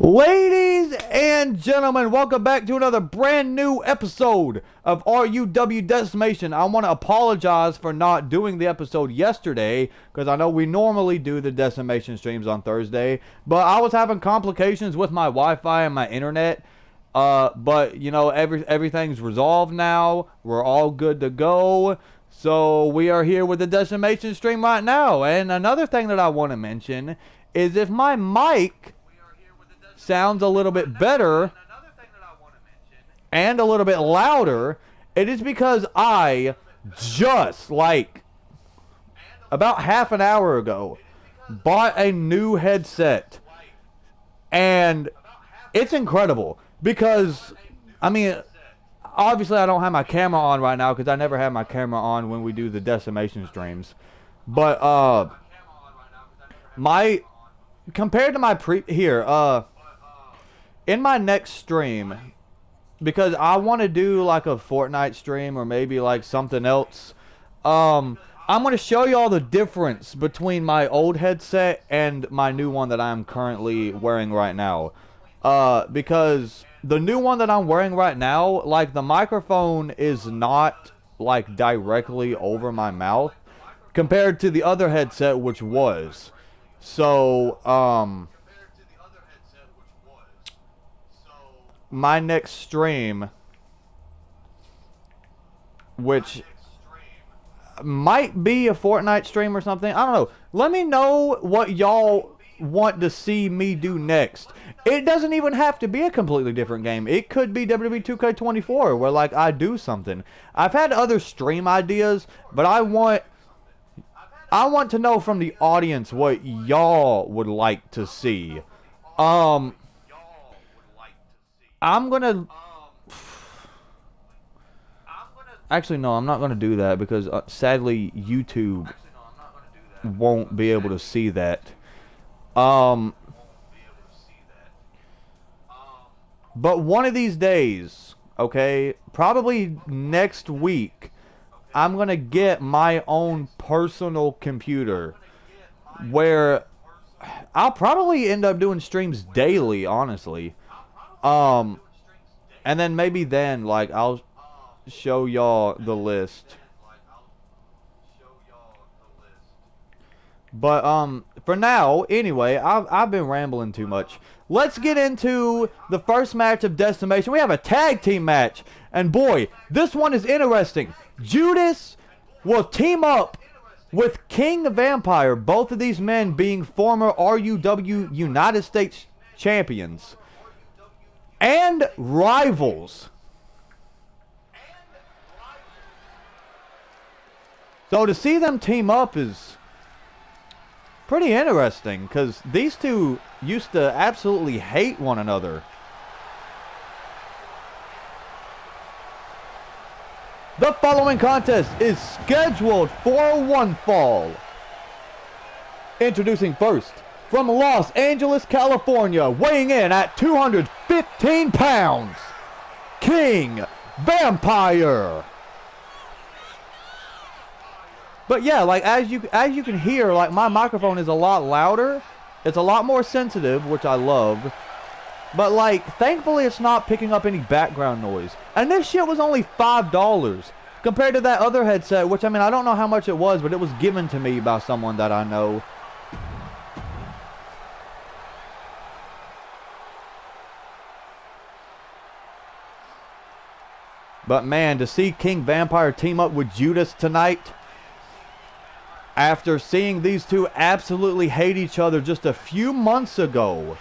Ladies and gentlemen, welcome back to another brand new episode of RUW Decimation. I want to apologize for not doing the episode yesterday, because I know we normally do the Decimation streams on Thursday, but I was having complications with my Wi-Fi and my internet. But you know, everything's resolved now. We're all good to go. So we are here with the Decimation stream right now. And another thing that I want to mention is if my mic sounds a little bit better and a little bit louder, it is because I just, like, about half an hour ago, bought a new headset. And it's incredible because, I mean, obviously I don't have my camera on right now because I never have my camera on when we do the Decimation streams. But, compared to my in my next stream, because I want to do like a Fortnite stream or maybe like something else, I'm going to show you all the difference between my old headset and my new one that I'm currently wearing right now. Because the new one that I'm wearing right now, like, the microphone is not like directly over my mouth compared to the other headset, which was. So, my next stream, which might be a Fortnite stream or something, I don't know. Let me know what y'all want to see me do next. It doesn't even have to be a completely different game. It could be WWE 2K24, where, like, I do something. I've had other stream ideas, but I want to know from the audience what y'all would like to see. Actually, no, I'm not gonna do that because sadly YouTube won't be able to see that. But one of these days, okay, probably next week, I'm gonna get my own personal computer where I'll probably end up doing streams daily, honestly. And then maybe then, like, I'll show y'all the list. But, for now, anyway, I've been rambling too much. Let's get into the first match of Decimation. We have a tag team match. And boy, this one is interesting. Judas will team up with King the Vampire. Both of these men being former RUW United States champions. And rivals. So to see them team up is pretty interesting, because these two used to absolutely hate one another. The following contest is scheduled for one fall. Introducing first, from Los Angeles, California, weighing in at 215 pounds, King Vampire. But yeah, like, as you can hear, like, my microphone is a lot louder. It's a lot more sensitive, which I love. But, like, thankfully it's not picking up any background noise. And this shit was only $5 compared to that other headset, which, I mean, I don't know how much it was, but it was given to me by someone that I know. But man, to see King Vampire team up with Judas tonight, after seeing these two absolutely hate each other just a few months ago,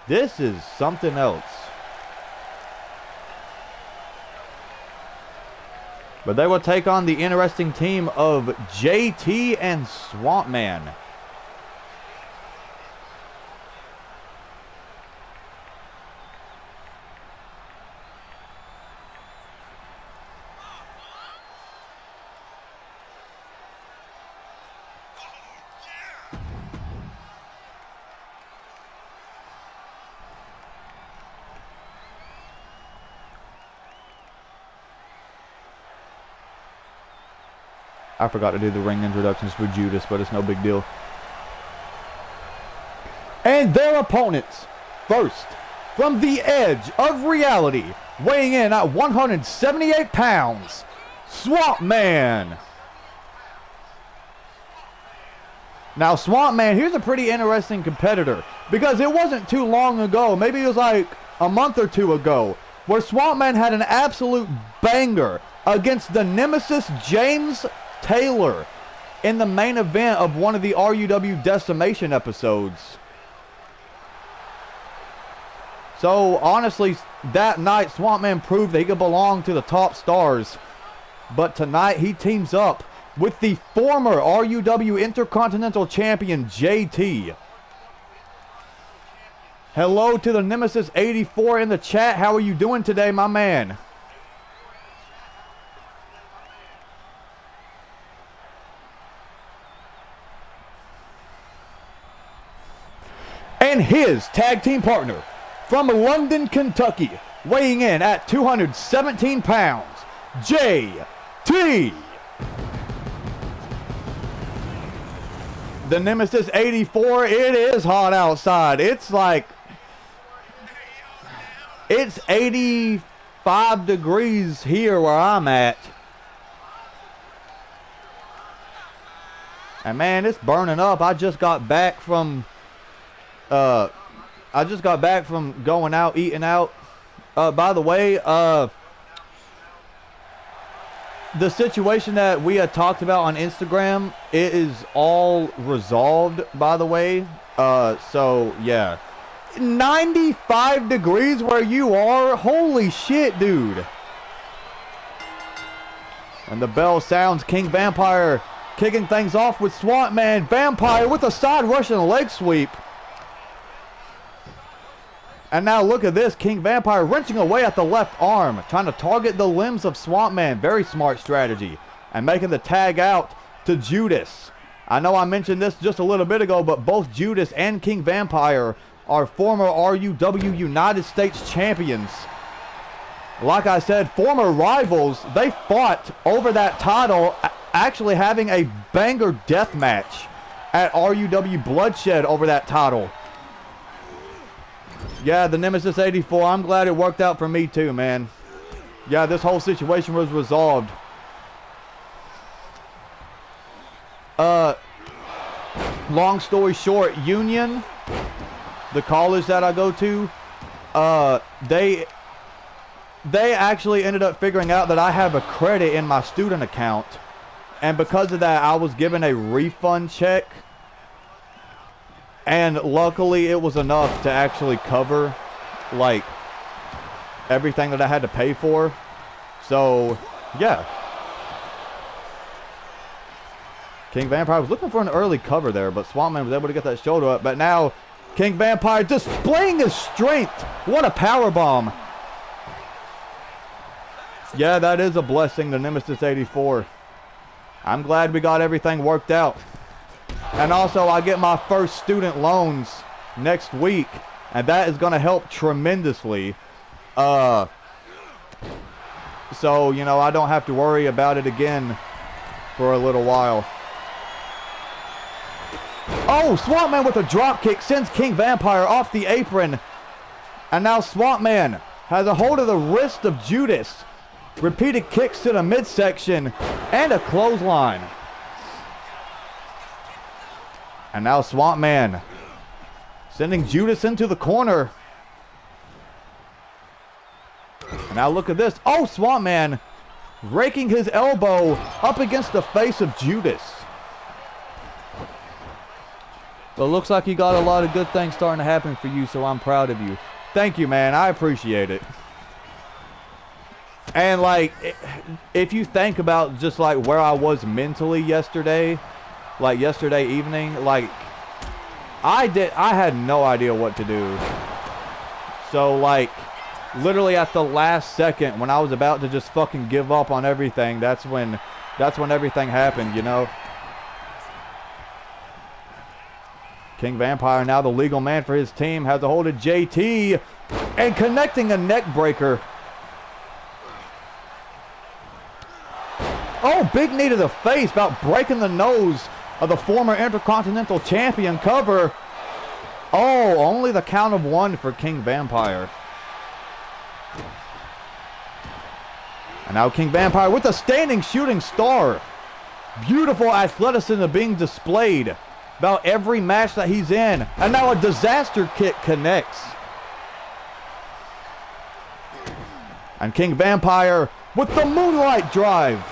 this is something else. But they will take on the interesting team of JT and Swamp Man. I forgot to do the ring introductions for Judas, but it's no big deal. And their opponents first, from the edge of reality, weighing in at 178 pounds, Swamp Man. Now, Swamp Man, here's a pretty interesting competitor, because it wasn't too long ago, maybe it was like a month or two ago, where Swamp Man had an absolute banger against the Nemesis James Taylor in the main event of one of the RUW Decimation episodes. So, honestly, that night, Swamp Man proved that he could belong to the top stars. But tonight, he teams up with the former RUW Intercontinental Champion, JT. Hello to the Nemesis 84 in the chat. How are you doing today, my man? And his tag team partner from London, Kentucky, weighing in at 217 pounds, JT. The Nemesis 84, it is hot outside. It's like, it's 85 degrees here where I'm at. And man, it's burning up. I just got back from going out, eating out. By the way, the situation that we had talked about on Instagram, it is all resolved, by the way. So, yeah. 95 degrees where you are? Holy shit, dude. And the bell sounds. King Vampire kicking things off with Swamp Man. Vampire with a side Russian leg sweep. And now look at this. King Vampire wrenching away at the left arm, trying to target the limbs of Swamp Man. Very smart strategy. And making the tag out to Judas. I know I mentioned this just a little bit ago, but both Judas and King Vampire are former RUW United States champions. Like I said, former rivals. They fought over that title, actually having a banger death match at RUW Bloodshed over that title. Yeah, the Nemesis 84, I'm glad it worked out for me too, man. Yeah, this whole situation was resolved. Long story short, Union, the college that I go to, they actually ended up figuring out that I have a credit in my student account. And because of that, I was given a refund check. And luckily, it was enough to actually cover, like, everything that I had to pay for. So, yeah. King Vampire was looking for an early cover there, but Swamp Man was able to get that shoulder up. But now, King Vampire displaying his strength. What a powerbomb. Yeah, that is a blessing, the Nemesis 84. I'm glad we got everything worked out. And also, I get my first student loans next week, and that is going to help tremendously. So, you know, I don't have to worry about it again for a little while. Oh, Swamp Man with a drop kick sends King Vampire off the apron. And now Swamp Man has a hold of the wrist of Judas. Repeated kicks to the midsection and a clothesline. And now Swamp Man sending Judas into the corner. And now look at this. Oh, Swamp Man raking his elbow up against the face of Judas. But it looks like you got a lot of good things starting to happen for you, so I'm proud of you. Thank you, man. I appreciate it. And, like, if you think about just, like, where I was mentally yesterday, like yesterday evening, like I had no idea what to do. So like literally at the last second when I was about to just fucking give up on everything, that's when everything happened, you know. King Vampire, now the legal man for his team, has a hold of JT and connecting a neck breaker. Oh, big knee to the face, about breaking the nose of the former Intercontinental Champion. Cover. Oh, only the count of 1 for King Vampire. And now King Vampire with a standing shooting star. Beautiful athleticism being displayed about every match that he's in. And now a disaster kick connects. And King Vampire with the Moonlight Drive.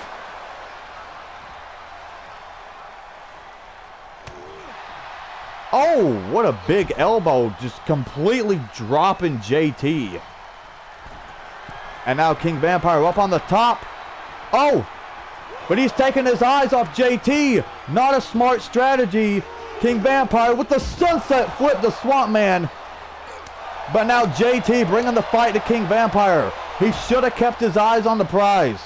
Oh, what a big elbow, just completely dropping JT. And now King Vampire up on the top. Oh, but he's taking his eyes off JT. Not a smart strategy. King Vampire with the sunset flip to Swamp Man. But now JT bringing the fight to King Vampire. He should have kept his eyes on the prize.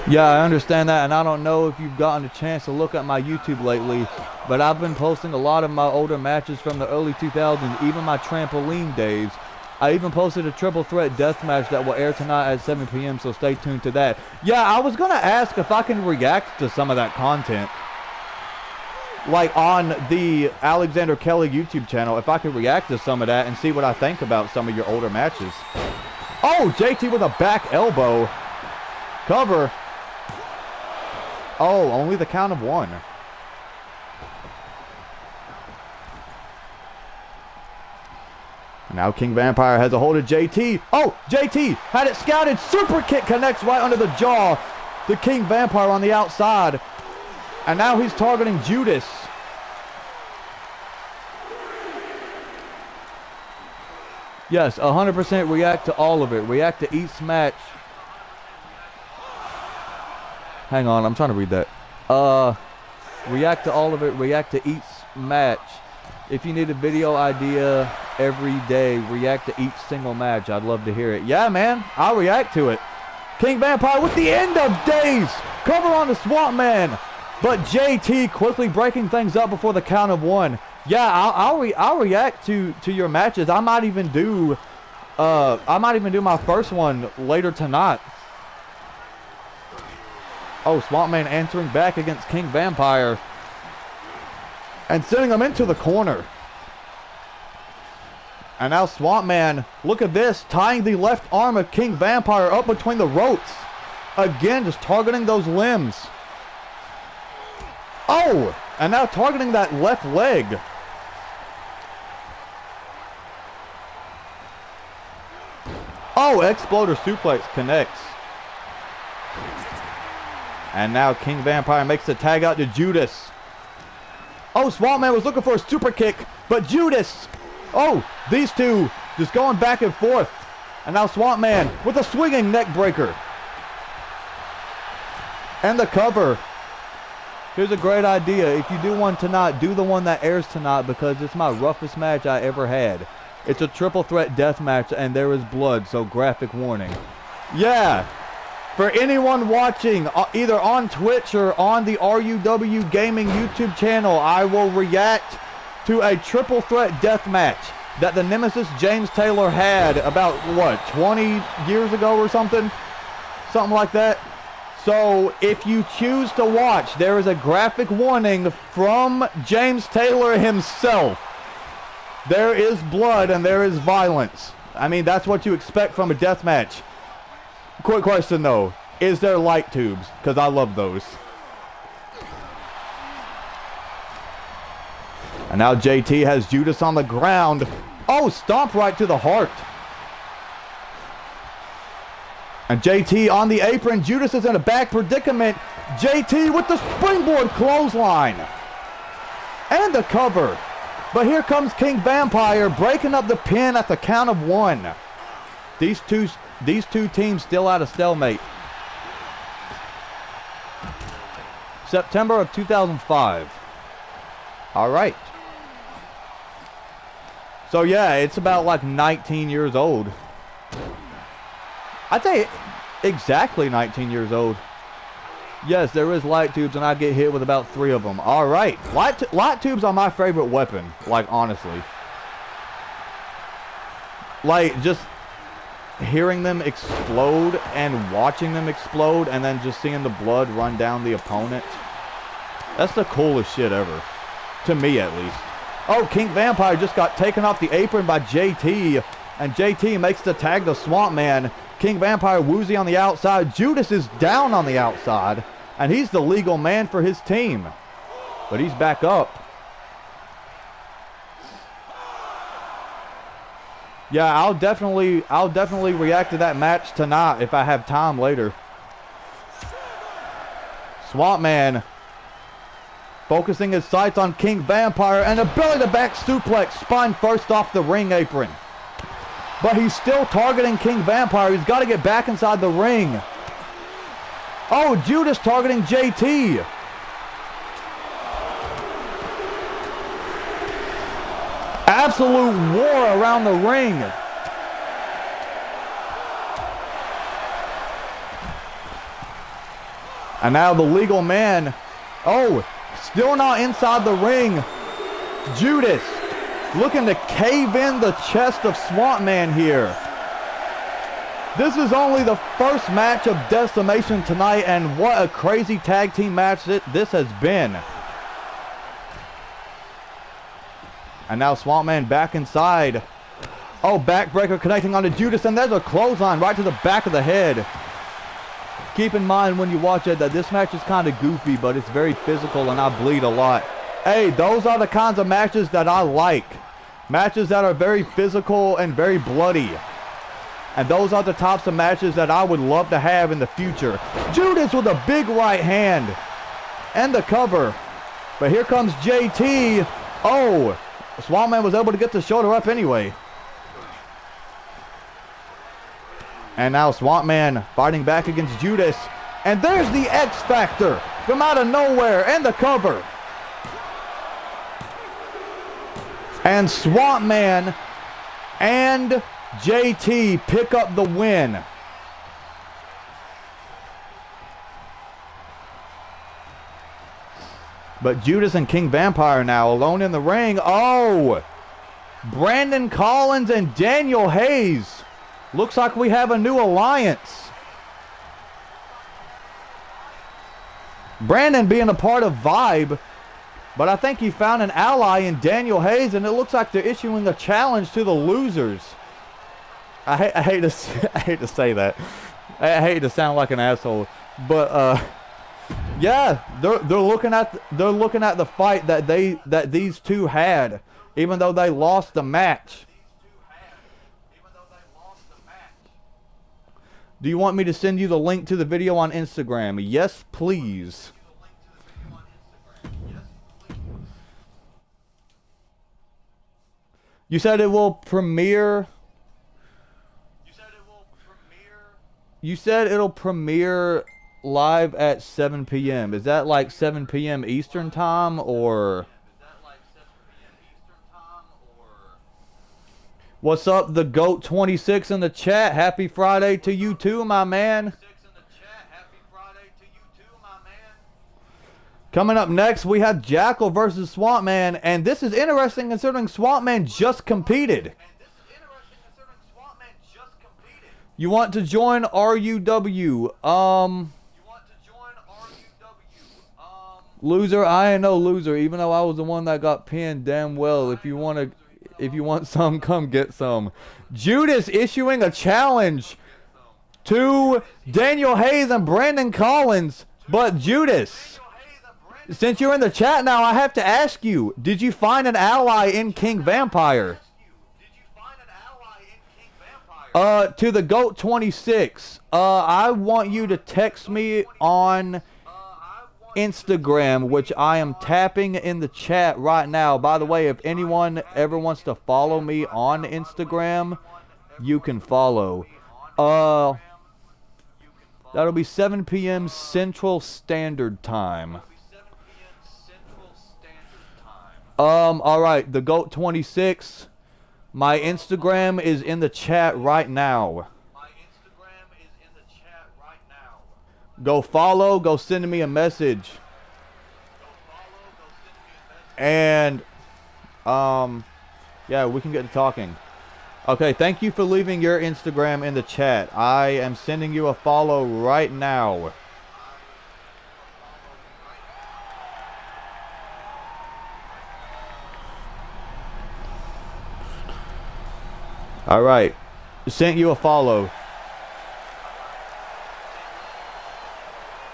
Yeah, I understand that, and I don't know if you've gotten a chance to look at my YouTube lately, but I've been posting a lot of my older matches from the early 2000s, even my trampoline days. I even posted a triple threat death match that will air tonight at 7 p.m., so stay tuned to that. Yeah, I was going to ask if I can react to some of that content, like on the Alexander Kelly YouTube channel, if I could react to some of that and see what I think about some of your older matches. Oh, JT with a back elbow. Cover. Oh, only the count of 1. Now King Vampire has a hold of JT. Oh, JT had it scouted. Super kick connects right under the jaw. The King Vampire on the outside. And now he's targeting Judas. Yes, 100% react to all of it. React to each match. Hang on, I'm trying to read that. React to all of it. React to each match. If you need a video idea every day, react to each single match. I'd love to hear it. Yeah, man, I'll react to it. King Vampire with the end of days. Cover on the Swamp Man. But JT quickly breaking things up before the count of 1. Yeah, I'll react to your matches. I might even do my first one later tonight. Oh, Swamp Man answering back against King Vampire. And sending him into the corner. And now Swamp Man, look at this, tying the left arm of King Vampire up between the ropes. Again, just targeting those limbs. Oh, and now targeting that left leg. Oh, Exploder Suplex connects. And now King Vampire makes the tag out to Judas. Oh, Swamp Man was looking for a super kick, but Judas. Oh, these two just going back and forth. And now Swamp Man with a swinging neck breaker. And the cover. Here's a great idea. If you do one tonight, do the one that airs tonight because it's my roughest match I ever had. It's a triple threat death match and there is blood, so graphic warning. Yeah. For anyone watching, either on Twitch or on the RUW Gaming YouTube channel, I will react to a triple threat death match that the Nemesis James Taylor had about, what, 20 years ago or something? Something like that. So, if you choose to watch, there is a graphic warning from James Taylor himself. There is blood and there is violence. I mean, that's what you expect from a death match. Quick question though, is there light tubes? Because I love those. And now JT has Judas on the ground. Oh, stomp right to the heart. And JT on the apron. Judas is in a back predicament. JT with the springboard clothesline. And the cover. But here comes King Vampire breaking up the pin at the count of 1. These two teams still at a stalemate. September of 2005. All right. So yeah, it's about like 19 years old. I'd say exactly 19 years old. Yes, there is light tubes and I get hit with about 3 of them. All right. Light tubes are my favorite weapon, like honestly. Like just hearing them explode and watching them explode and then just seeing the blood run down the opponent. That's the coolest shit ever. To me, at least. Oh, King Vampire just got taken off the apron by JT. And JT makes the tag to Swamp Man. King Vampire woozy on the outside. Judas is down on the outside. And he's the legal man for his team. But he's back up. Yeah, I'll definitely react to that match tonight if I have time later. Swamp Man focusing his sights on King Vampire, and a belly-to-back suplex, spine first off the ring apron. But he's still targeting King Vampire. He's got to get back inside the ring. Oh, Judas targeting JT. Absolute war around the ring. And now the legal man. Oh, still not inside the ring. Judas looking to cave in the chest of Swamp Man here. This is only the first match of Decimation tonight, and what a crazy tag team match this has been. And now Swamp Man back inside. Oh, backbreaker connecting onto Judas, and there's a clothesline right to the back of the head. Keep in mind when you watch it that this match is kind of goofy, but it's very physical and I bleed a lot. Hey, those are the kinds of matches that I like. Matches that are very physical and very bloody. And those are the types of matches that I would love to have in the future. Judas with a big right hand. And the cover. But here comes JT. Oh, Swamp Man was able to get the shoulder up anyway. And now Swamp Man fighting back against Judas. And there's the X Factor from out of nowhere, and the cover. And Swamp Man and JT pick up the win. But Judas and King Vampire now alone in the ring. Oh! Brandon Collins and Daniel Hayes. Looks like we have a new alliance. Brandon being a part of Vibe, but I think he found an ally in Daniel Hayes, and it looks like they're issuing a challenge to the losers. I hate to say that. I hate to sound like an asshole, but yeah, they're looking at the fight that these two had, even though they lost the match. Do you want me to send you the link to the video on Instagram? Yes, please. You said it will premiere. You said it'll premiere live at 7 p.m. Is that like 7 p.m. Eastern time or? What's up, the GOAT 26 in the chat? Happy Friday to you too, my man. Coming up next, we have Jackal versus Swamp Man, and this is interesting considering Swamp Man just competed. You want to join RUW? Loser, I ain't no loser, even though I was the one that got pinned damn well. If you want some, come get some. Judas issuing a challenge to Daniel Hayes and Brandon Collins. But Judas, since you're in the chat now, I have to ask you, did you find an ally in King Vampire? To the GOAT 26. I want you to text me on Instagram, which I am tapping in the chat right now. By the way, if anyone ever wants to follow me on Instagram, you can follow. That'll be 7 p.m. Central Standard Time. Alright, the GOAT 26. My Instagram is in the chat right now. Go follow, go send me a message. And, yeah, we can get to talking. Okay, thank you for leaving your Instagram in the chat. I am sending you a follow right now. All right. Sent you a follow.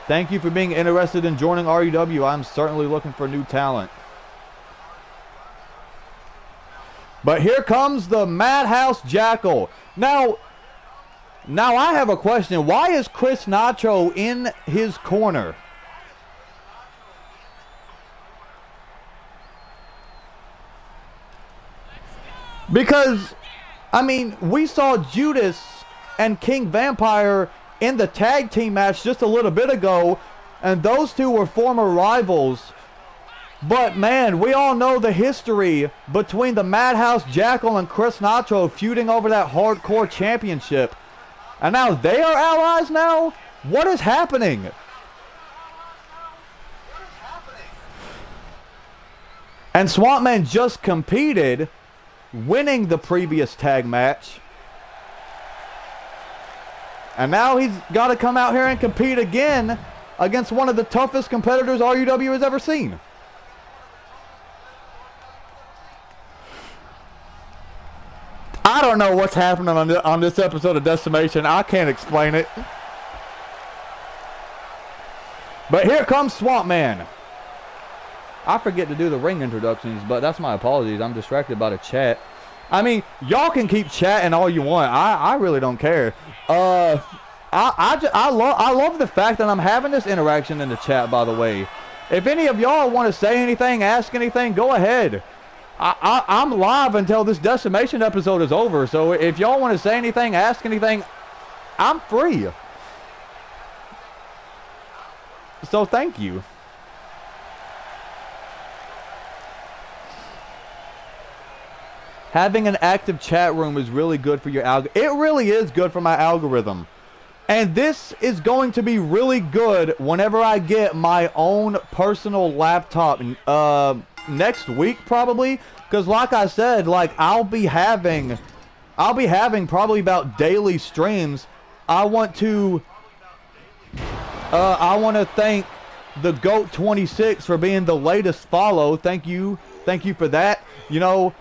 Thank you for being interested in joining RUW. I'm certainly looking for new talent. But here comes the Madhouse Jackal. Now I have a question. Why is Chris Nacho in his corner? Because, I mean, we saw Judas and King Vampire in the tag team match just a little bit ago, and those two were former rivals. But man, we all know the history between the Madhouse Jackal and Chris Nacho feuding over that hardcore championship. And now they are allies now? What is happening? And Swamp Man just competed, winning the previous tag match. And now he's got to come out here and compete again against one of the toughest competitors RUW has ever seen. I don't know what's happening on this episode of Decimation. I can't explain it. But here comes Swamp Man. I forget to do the ring introductions, but that's my apologies. I'm distracted by the chat. I mean, y'all can keep chatting all you want. I really don't care. I love the fact that I'm having this interaction in the chat, by the way. If any of y'all want to say anything, ask anything, go ahead. I'm live until this Decimation episode is over, so if y'all want to say anything, ask anything, I'm free. So thank you. Having an active chat room is really good for your algorithm. It really is good for my algorithm. And this is going to be really good whenever I get my own personal laptop next week probably. Because like I said, like I'll be having probably about daily streams. I want to thank the GOAT 26 for being the latest follow. Thank you for that. You know,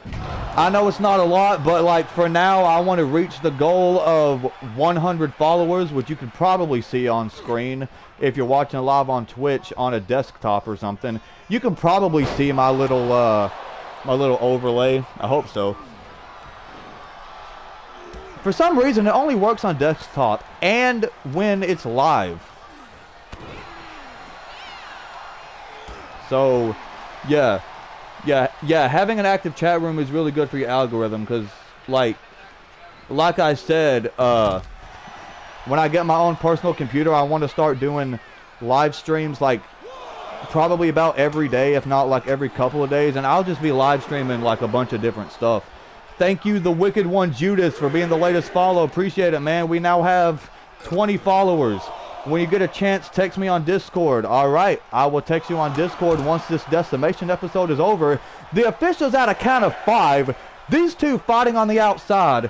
I know it's not a lot, but like for now, I want to reach the goal of 100 followers, which you could probably see on screen if you're watching live on Twitch on a desktop or something. You can probably see my little overlay. I hope so. For some reason, it only works on desktop and when it's live. So, yeah, having an active chat room is really good for your algorithm because, like I said, when I get my own personal computer, I want to start doing live streams, like, probably about every day, if not, like, every couple of days, and I'll just be live streaming, like, a bunch of different stuff. Thank you, the Wicked One Judas, for being the latest follow. Appreciate it, man. We now have 20 followers. When you get a chance, text me on Discord. All right, I will text you on Discord once this Decimation episode is over. The officials at a count of 5. These two fighting on the outside.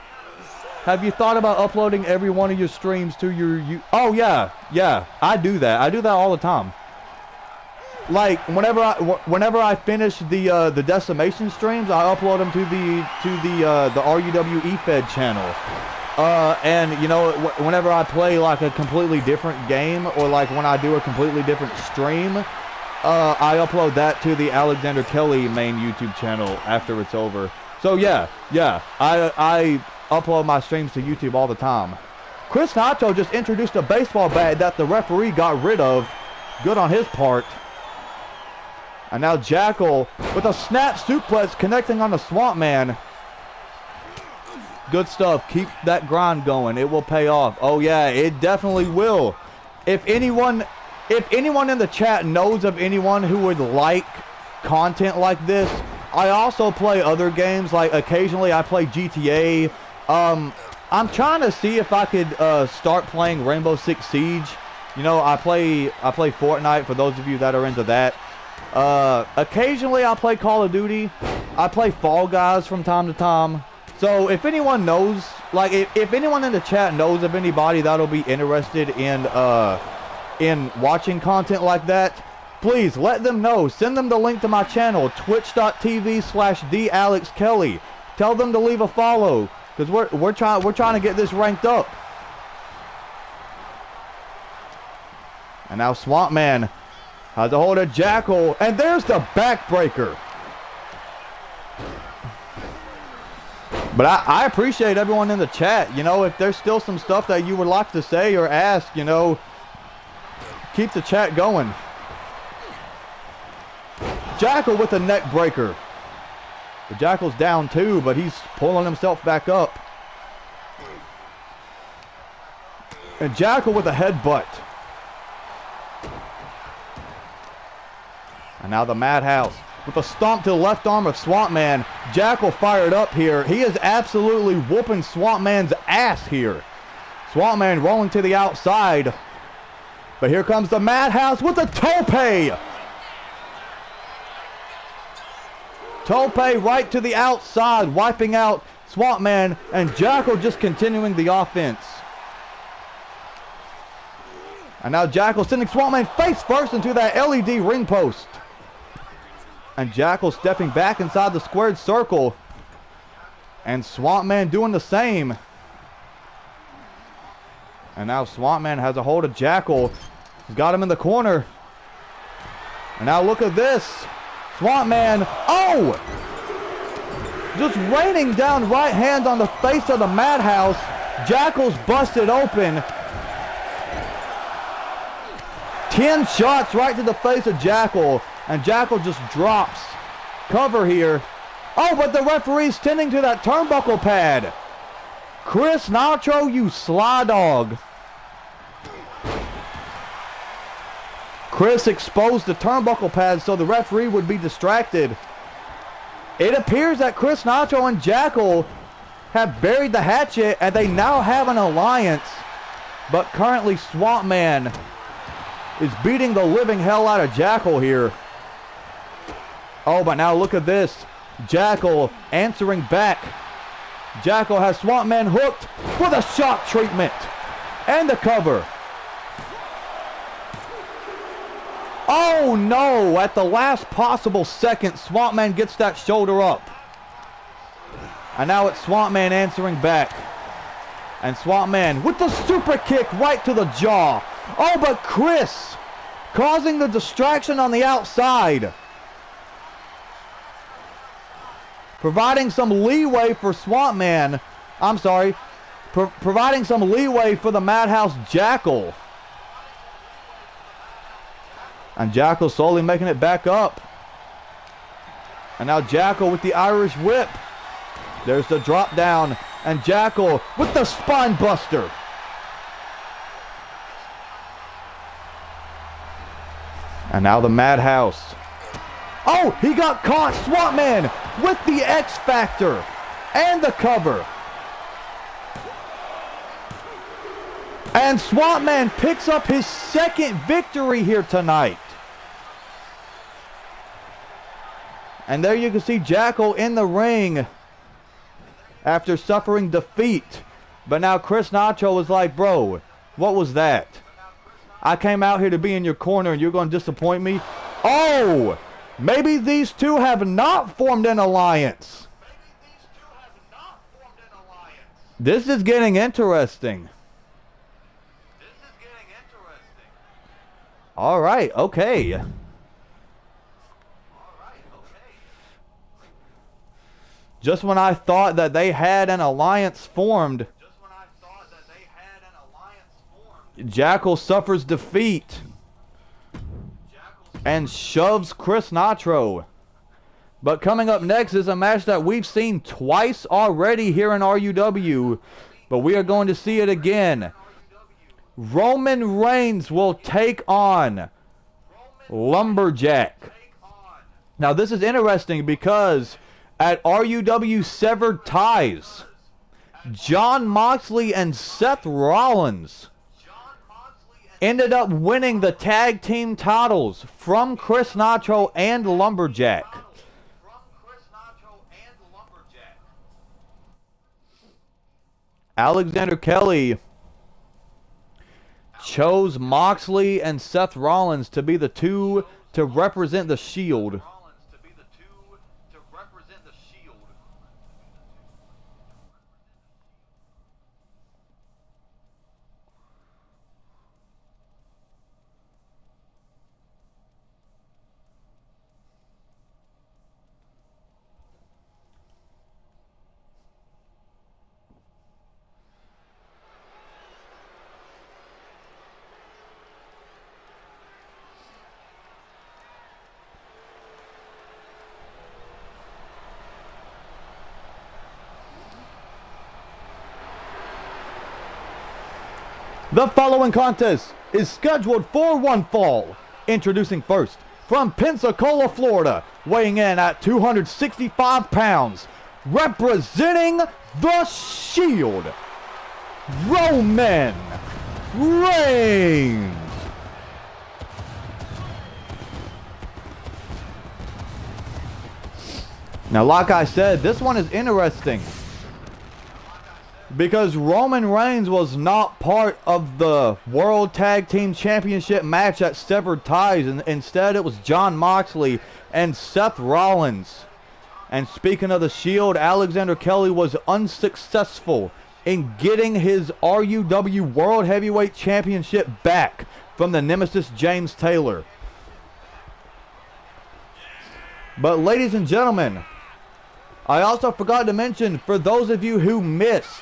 Have you thought about uploading every one of your streams to your... Oh, yeah, I do that. I do that all the time. Like, whenever I finish the Decimation streams, I upload them to the RUW Fed channel. And you know, whenever I play like a completely different game, or like when I do a completely different stream, I upload that to the Alexander Kelly main YouTube channel after it's over. So yeah, I upload my streams to YouTube all the time. Chris Nacho just introduced a baseball bat that the referee got rid of. Good on his part. And now Jackal with a snap suplex connecting on the Swamp Man. Good stuff. Keep that grind going. It will pay off. Oh yeah, it definitely will. If anyone in the chat knows of anyone who would like content like this, I also play other games. Like occasionally I play GTA. I'm trying to see if I could start playing Rainbow Six Siege. You know, I play Fortnite for those of you that are into that. Occasionally I play Call of Duty. I play Fall Guys from time to time. So if anyone knows, like if anyone in the chat knows of anybody that'll be interested in watching content like that, please let them know. Send them the link to my channel, twitch.tv/thealexkelly. Tell them to leave a follow. because we're trying to get this ranked up. And now Swamp Man has a hold of Jackal, and there's the backbreaker. But I appreciate everyone in the chat. You know, if there's still some stuff that you would like to say or ask, you know, keep the chat going. Jackal with a neck breaker. The Jackal's down too, but he's pulling himself back up. And Jackal with a headbutt. And now the Madhouse with a stomp to the left arm of Swamp Man. Jackal fired up here. He is absolutely whooping Swamp Man's ass here. Swamp Man rolling to the outside. But here comes the Madhouse with a tope. Tope right to the outside, wiping out Swamp Man, and Jackal just continuing the offense. And now Jackal sending Swamp Man face first into that LED ring post. And Jackal stepping back inside the squared circle. And Swamp Man doing the same. And now Swamp Man has a hold of Jackal. He's got him in the corner. And now look at this. Swamp Man, oh! Just raining down right hand on the face of the Madhouse. Jackal's busted open. 10 shots right to the face of Jackal. And Jackal just drops. Cover here. Oh, but the referee's tending to that turnbuckle pad. Chris Nitro, you sly dog. Chris exposed the turnbuckle pad so the referee would be distracted. It appears that Chris Nitro and Jackal have buried the hatchet and they now have an alliance. But currently Swamp Man is beating the living hell out of Jackal here. Oh, but now look at this. Jackal answering back. Jackal has Swamp Man hooked for the shock treatment. And the cover. Oh no, at the last possible second, Swamp Man gets that shoulder up. And now it's Swamp Man answering back. And Swamp Man with the super kick right to the jaw. Oh, but Chris causing the distraction on the outside. Providing some leeway for Swamp Man. I'm sorry. Providing some leeway for the Madhouse Jackal. And Jackal slowly making it back up. And now Jackal with the Irish whip. There's the drop down. And Jackal with the spine buster. And now the Madhouse. Oh, he got caught. Swamp Man with the X Factor. And the cover. And Swamp Man picks up his second victory here tonight. And there you can see Jackal in the ring after suffering defeat. But now Chris Nitro is like, bro, what was that? I came out here to be in your corner and you're going to disappoint me? Oh, maybe these two have not formed an alliance. This is getting interesting. All right, okay. Just when I thought that they had an alliance formed, Jackal suffers defeat and shoves Chris Nitro. But coming up next is a match that we've seen twice already here in RUW, but we are going to see it again. Roman Reigns will take on Lumberjack. Now this is interesting because at RUW Severed Ties, Jon Moxley and Seth Rollins ended up winning the tag team titles from Chris Nitro and Lumberjack. Alexander Kelly chose Moxley and Seth Rollins to be the two to represent the Shield. The following contest is scheduled for one fall. Introducing first, from Pensacola, Florida, weighing in at 265 pounds, representing the Shield, Roman Reigns. Now, like I said, this one is interesting because Roman Reigns was not part of the World Tag Team Championship match that severed ties, and instead it was Jon Moxley and Seth Rollins. And speaking of the Shield, Alexander Kelly was unsuccessful in getting his RUW World Heavyweight Championship back from the nemesis James Taylor. But ladies and gentlemen, I also forgot to mention, for those of you who missed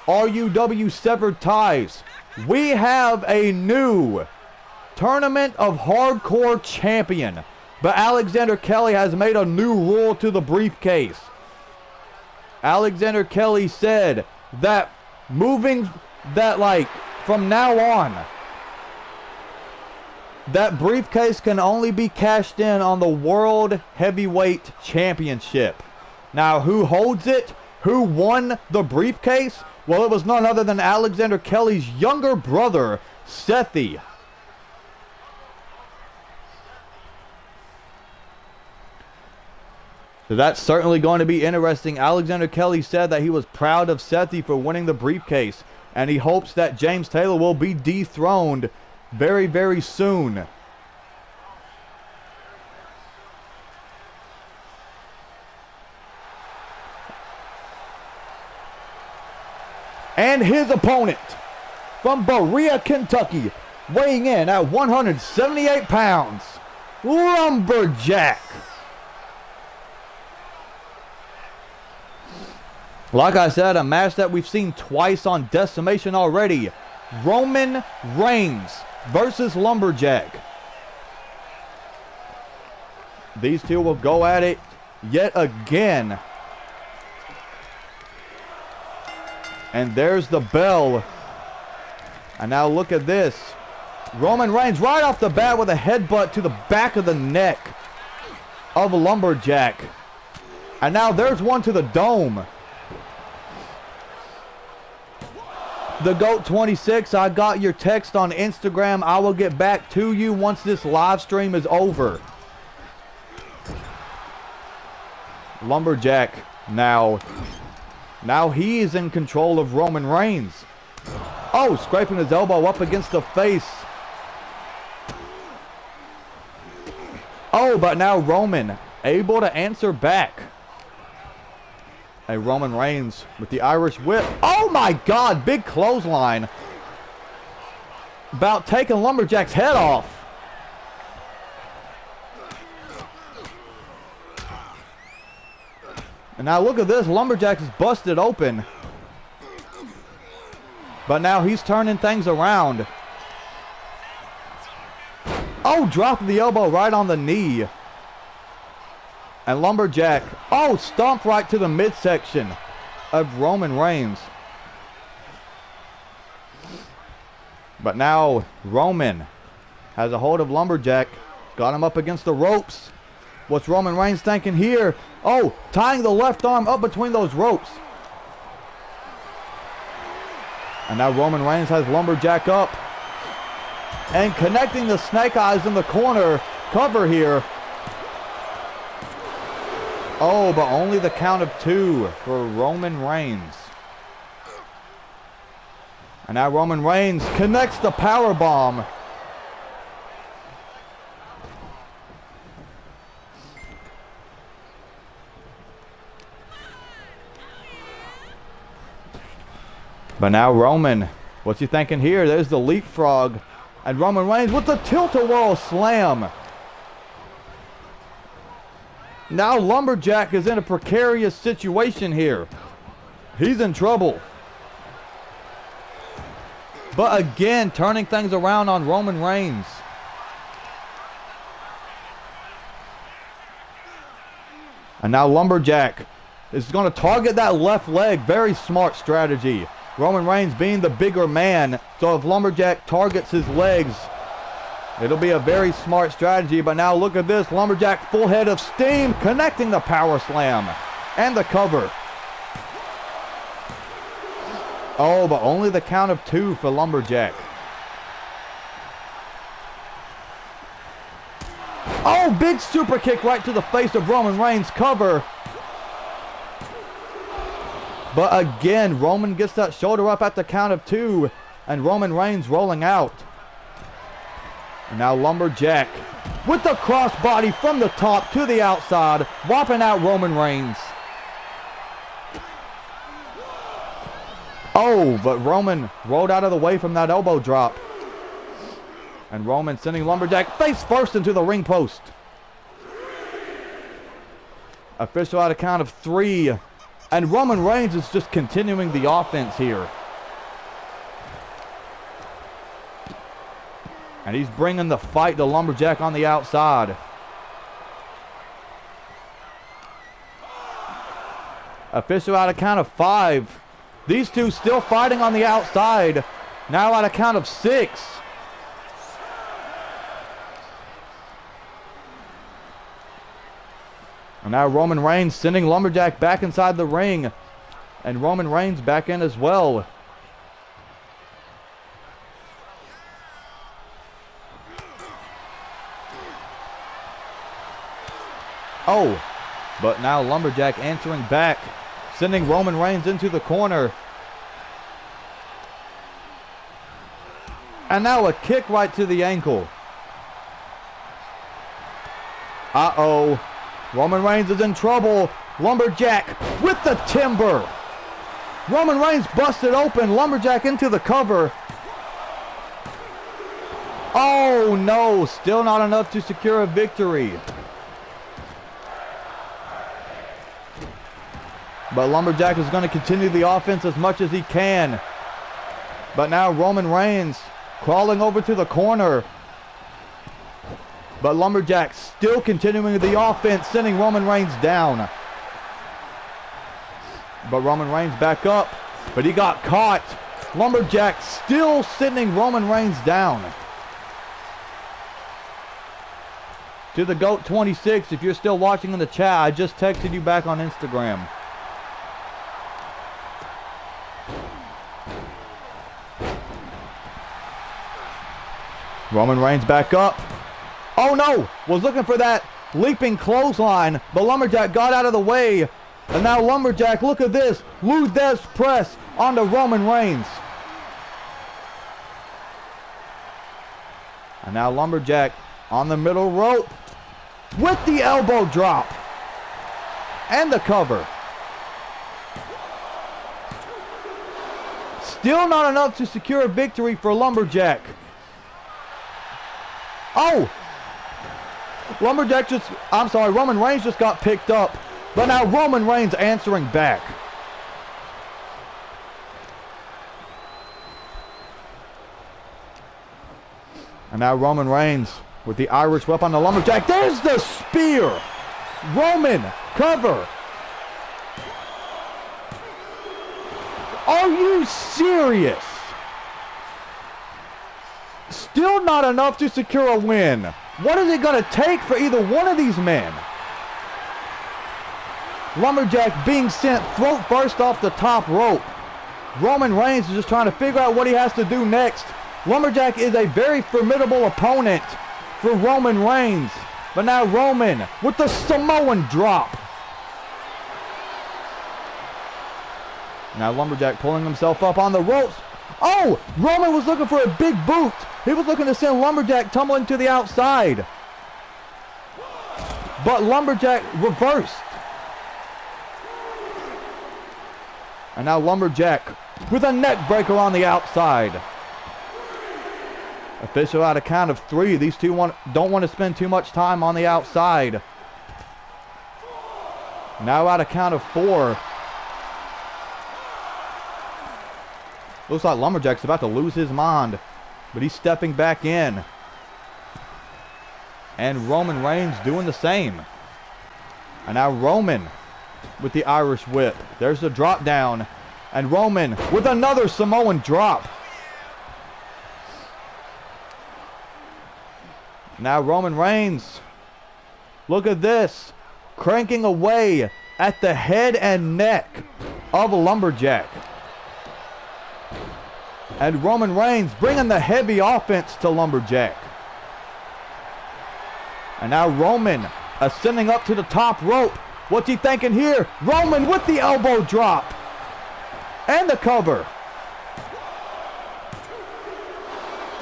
RUW Severed Ties, we have a new Tournament of Hardcore champion. But Alexander Kelly has made a new rule to the briefcase. Alexander Kelly said that from now on, that briefcase can only be cashed in on the World Heavyweight Championship. Now, who holds it? Who won the briefcase? Well, it was none other than Alexander Kelly's younger brother, Sethi. So that's certainly going to be interesting. Alexander Kelly said that he was proud of Sethi for winning the briefcase, and he hopes that James Taylor will be dethroned very, very soon. And his opponent, from Berea, Kentucky, weighing in at 178 pounds, Lumberjack. Like I said, a match that we've seen twice on Decimation already. Roman Reigns versus Lumberjack. These two will go at it yet again. And there's the bell. And now look at this. Roman Reigns right off the bat with a headbutt to the back of the neck of Lumberjack. And now there's one to the dome. The GOAT 26, I got your text on Instagram. I will get back to you once this live stream is over. Lumberjack now he is in control of Roman Reigns. Oh, scraping his elbow up against the face. Oh, but now Roman able to answer back. A Roman Reigns with the Irish whip. Oh my God, big clothesline. About taking Lumberjack's head off. And now look at this, Lumberjack is busted open. But now he's turning things around. Oh, dropped the elbow right on the knee. And Lumberjack, oh, stomped right to the midsection of Roman Reigns. But now Roman has a hold of Lumberjack. Got him up against the ropes. What's Roman Reigns thinking here? Oh, tying the left arm up between those ropes. And now Roman Reigns has Lumberjack up. And connecting the snake eyes in the corner. Cover here. Oh, but only the count of 2 for Roman Reigns. And now Roman Reigns connects the powerbomb. But now Roman, what's he thinking here? There's the leapfrog. And Roman Reigns with the tilt-a-whirl slam. Now Lumberjack is in a precarious situation here. He's in trouble. But again, turning things around on Roman Reigns. And now Lumberjack is going to target that left leg. Very smart strategy. Roman Reigns being the bigger man, so if Lumberjack targets his legs, it'll be a very smart strategy. But now look at this. Lumberjack full head of steam, connecting the power slam and the cover. Oh, but only the count of 2 for Lumberjack. Oh, big super kick right to the face of Roman Reigns. Cover. But again, Roman gets that shoulder up at the count of 2. And Roman Reigns rolling out. And now Lumberjack with the crossbody from the top to the outside, whopping out Roman Reigns. Oh, but Roman rolled out of the way from that elbow drop. And Roman sending Lumberjack face first into the ring post. Official out a count of 3. And Roman Reigns is just continuing the offense here. And he's bringing the fight to Lumberjack on the outside. Official out a count of 5. These two still fighting on the outside. Now at a count of 6. And now Roman Reigns sending Lumberjack back inside the ring. And Roman Reigns back in as well. Oh, but now Lumberjack answering back, sending Roman Reigns into the corner. And now a kick right to the ankle. Uh-oh. Roman Reigns is in trouble. Lumberjack with the timber. Roman Reigns busted open. Lumberjack into the cover. Oh no, still not enough to secure a victory. But Lumberjack is going to continue the offense as much as he can. But now Roman Reigns crawling over to the corner. But Lumberjack still continuing the offense, sending Roman Reigns down. But Roman Reigns back up. But he got caught. Lumberjack still sending Roman Reigns down. To the GOAT 26, if you're still watching in the chat, I just texted you back on Instagram. Roman Reigns back up. Oh no! Was looking for that leaping clothesline, but Lumberjack got out of the way. And now Lumberjack, look at this. Lou Des press onto Roman Reigns. And now Lumberjack on the middle rope with the elbow drop. And the cover. Still not enough to secure a victory for Lumberjack. Oh! Roman Reigns just got picked up. But now Roman Reigns answering back. And now Roman Reigns with the Irish whip on the Lumberjack. There's the spear! Roman, cover! Are you serious? Still not enough to secure a win. What is it going to take for either one of these men? Lumberjack being sent throat first off the top rope. Roman Reigns is just trying to figure out what he has to do next. Lumberjack is a very formidable opponent for Roman Reigns. But now Roman with the Samoan drop. Now Lumberjack pulling himself up on the ropes. Oh! Roman was looking for a big boot. He was looking to send Lumberjack tumbling to the outside. But Lumberjack reversed. And now Lumberjack with a neck breaker on the outside. Official out a count of 3. These two don't want to spend too much time on the outside. Now out a count of 4. Looks like Lumberjack's about to lose his mind. But he's stepping back in. And Roman Reigns doing the same. And now Roman with the Irish whip. There's the drop down. And Roman with another Samoan drop. Now Roman Reigns, look at this, cranking away at the head and neck of a lumberjack. And Roman Reigns bringing the heavy offense to lumberjack. And now Roman ascending up to the top rope. What's he thinking here? Roman with the elbow drop. And the cover.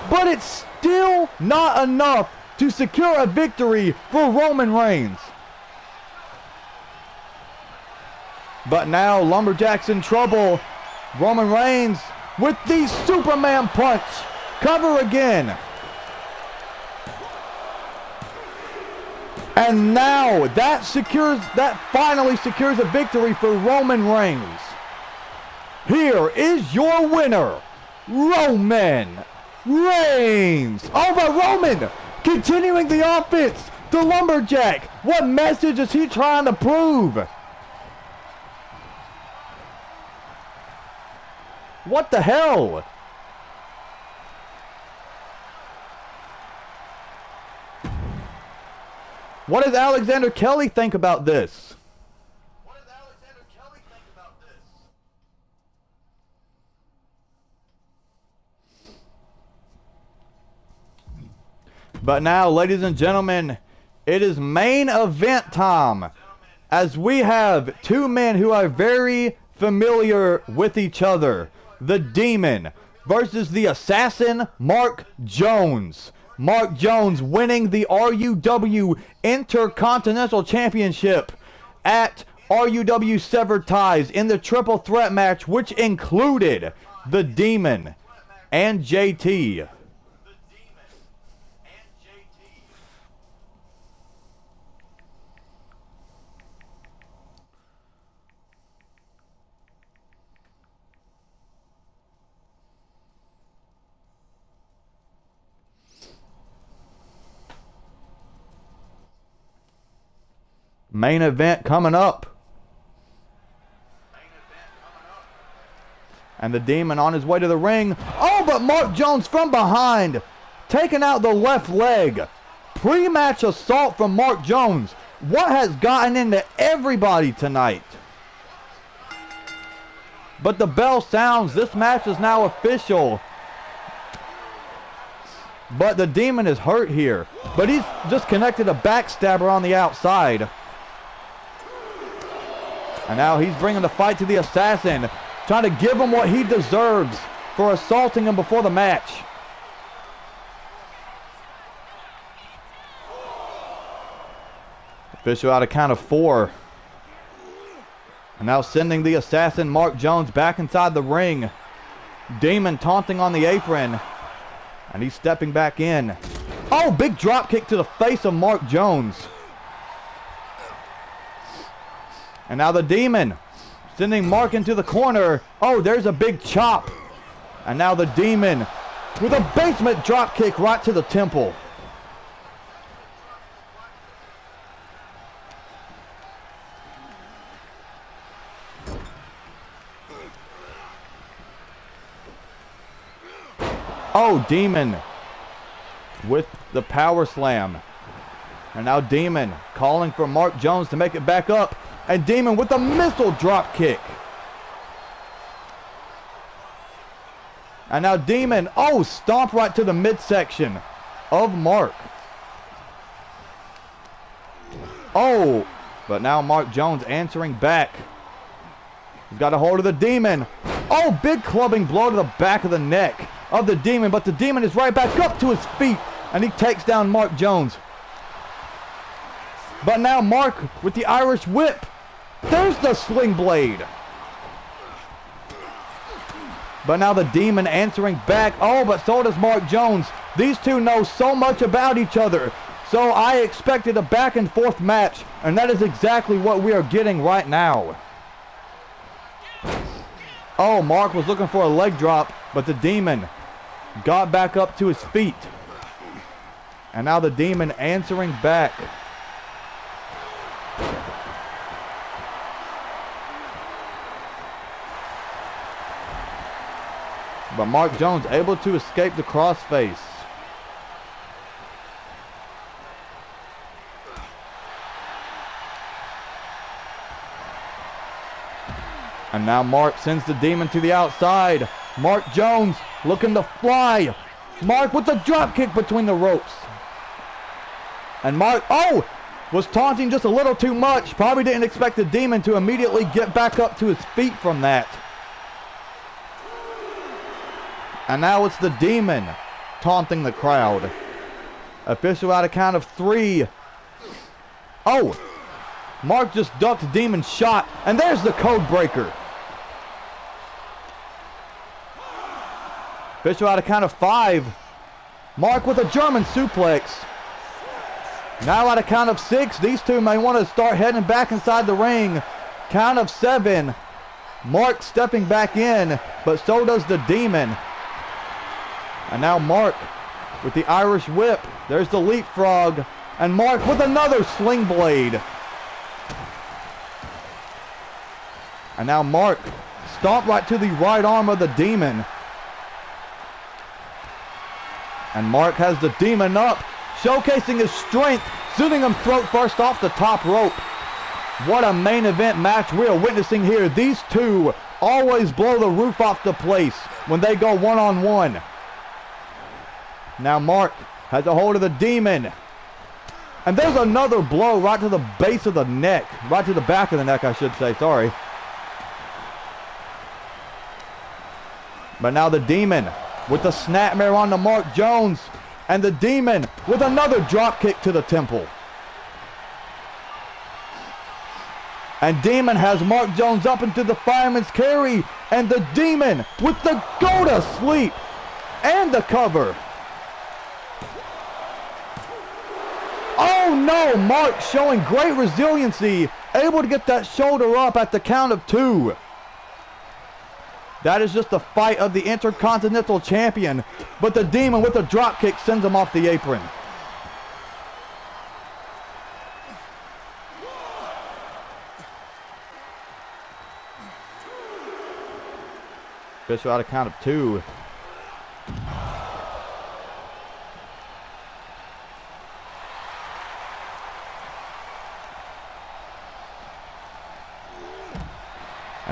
But it's still not enough to secure a victory for Roman Reigns. But now Lumberjack's in trouble. Roman Reigns with the Superman punch. Cover again. And now that finally secures a victory for Roman Reigns. Here is your winner, Roman Reigns. Oh, but Roman continuing the offense. The Lumberjack. What message is he trying to prove? What the hell? What does Alexander Kelly think about this? But now, ladies and gentlemen, it is main event time, as we have two men who are very familiar with each other. The Demon versus the Assassin, Mark Jones. Mark Jones winning the RUW Intercontinental Championship at RUW Severed Ties in the triple threat match, which included the Demon and JT. Main event coming up. And the Demon on his way to the ring. Oh, but Mark Jones from behind, taking out the left leg. Pre-match assault from Mark Jones. What has gotten into everybody tonight? But the bell sounds. This match is now official. But the Demon is hurt here. But he's just connected a backstabber on the outside. And now he's bringing the fight to the Assassin, trying to give him what he deserves for assaulting him before the match. Official out of count of 4. And now sending the Assassin, Mark Jones, back inside the ring. Demon taunting on the apron. And he's stepping back in. Oh, big drop kick to the face of Mark Jones. And now the Demon sending Mark into the corner. Oh, there's a big chop. And now the Demon with a basement drop kick right to the temple. Oh, Demon with the power slam. And now Demon calling for Mark Jones to make it back up. And Demon with a missile drop kick. And now Demon, oh, stomp right to the midsection of Mark. Oh, but now Mark Jones answering back. He's got a hold of the Demon. Oh, big clubbing blow to the back of the neck of the Demon. But the Demon is right back up to his feet. And he takes down Mark Jones. But now Mark with the Irish whip. There's the sling blade. But now the Demon answering back. Oh, but so does Mark Jones. These two know so much about each other. So I expected a back and forth match. And that is exactly what we are getting right now. Oh, Mark was looking for a leg drop. But the Demon got back up to his feet. And now the Demon answering back. But Mark Jones able to escape the crossface. And now Mark sends the Demon to the outside. Mark Jones looking to fly. Mark with the drop kick between the ropes. And Mark, was taunting just a little too much. Probably didn't expect the Demon to immediately get back up to his feet from that. And now it's the Demon taunting the crowd. Official out a count of 3. Oh, Mark just ducked Demon's shot. And there's the code breaker. Official out a count of 5. Mark with a German suplex. Now out of count of 6, these two may want to start heading back inside the ring. Count of 7. Mark stepping back in, but so does the Demon. And now Mark with the Irish whip. There's the leapfrog. And Mark with another sling blade. And now Mark stomp right to the right arm of the Demon. And Mark has the Demon up, showcasing his strength, sending him throat first off the top rope. What a main event match we are witnessing here. These two always blow the roof off the place when they go one-on-one. Now Mark has a hold of the Demon. And there's another blow right to the base of the neck. Right to the back of the neck, I should say. Sorry. But now the Demon with the snapmare on to Mark Jones. And the Demon with another drop kick to the temple. And Demon has Mark Jones up into the fireman's carry. And the Demon with the go to sleep. And the cover. Oh no, Mark showing great resiliency. Able to get that shoulder up at the count of 2. That is just the fight of the Intercontinental Champion. But the Demon with a drop kick sends him off the apron. Official out a count of 2.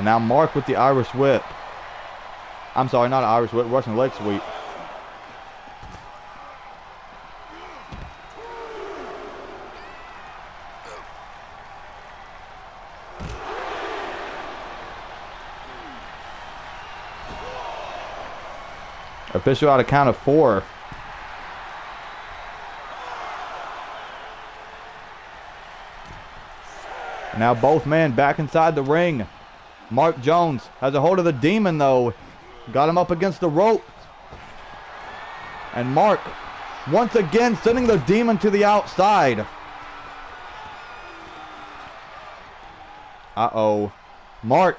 And now Mark with the Irish whip. I'm sorry, not an Irish whip, Russian leg sweep. Official out a count of 4. Now both men back inside the ring. Mark Jones has a hold of the Demon though. Got him up against the ropes. And Mark once again sending the Demon to the outside. Uh-oh. Mark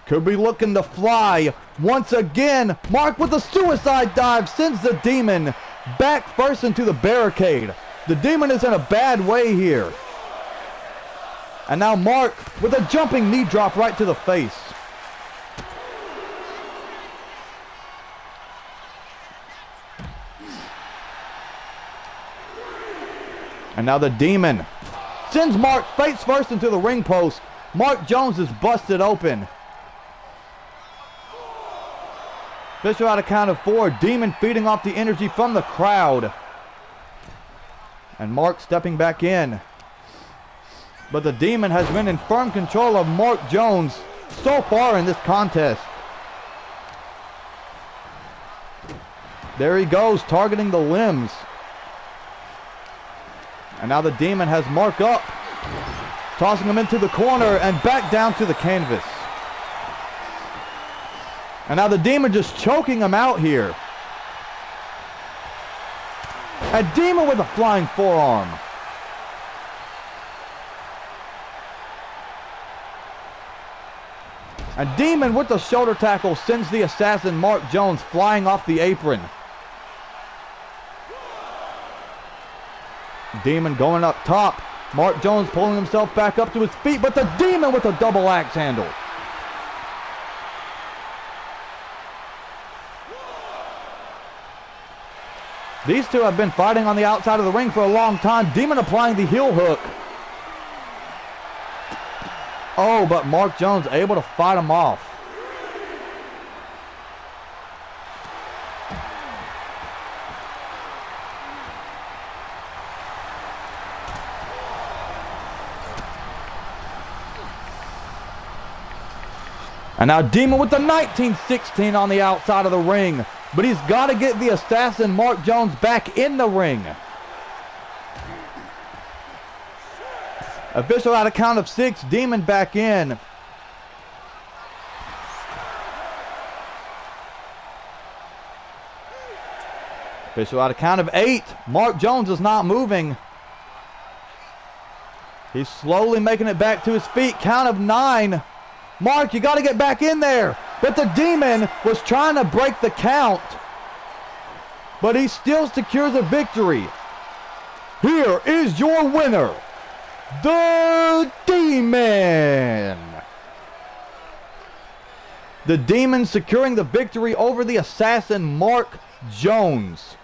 could be looking to fly. Once again, Mark with a suicide dive sends the Demon back first into the barricade. The Demon is in a bad way here. And now Mark with a jumping knee drop right to the face. And now the Demon sends Mark face first into the ring post. Mark Jones is busted open. Official out a count of 4. Demon feeding off the energy from the crowd. And Mark stepping back in. But the Demon has been in firm control of Mark Jones so far in this contest. There he goes, targeting the limbs. And now the Demon has Mark up, tossing him into the corner and back down to the canvas. And now the Demon just choking him out here. A Demon with a flying forearm. And Demon with the shoulder tackle sends the assassin Mark Jones flying off the apron. Demon going up top. Mark Jones pulling himself back up to his feet, but the Demon with a double axe handle. These two have been fighting on the outside of the ring for a long time. Demon applying the heel hook. Oh, but Mark Jones able to fight him off. And now Demon with the 1916 on the outside of the ring. But he's got to get the assassin Mark Jones back in the ring. Official out a count of 6. Demon back in. Official out a count of 8. Mark Jones is not moving. He's slowly making it back to his feet. Count of 9. Mark, you got to get back in there. But the Demon was trying to break the count. But he still secures a victory. Here is your winner, the Demon. The Demon securing the victory over the assassin Mark Jones.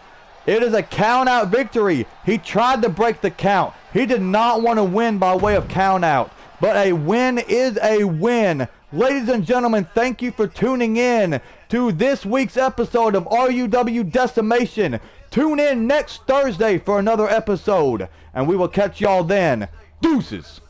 It is a count-out victory. He tried to break the count. He did not want to win by way of count-out. But a win is a win. Ladies and gentlemen, thank you for tuning in to this week's episode of RUW Decimation. Tune in next Thursday for another episode, and we will catch y'all then. Deuces.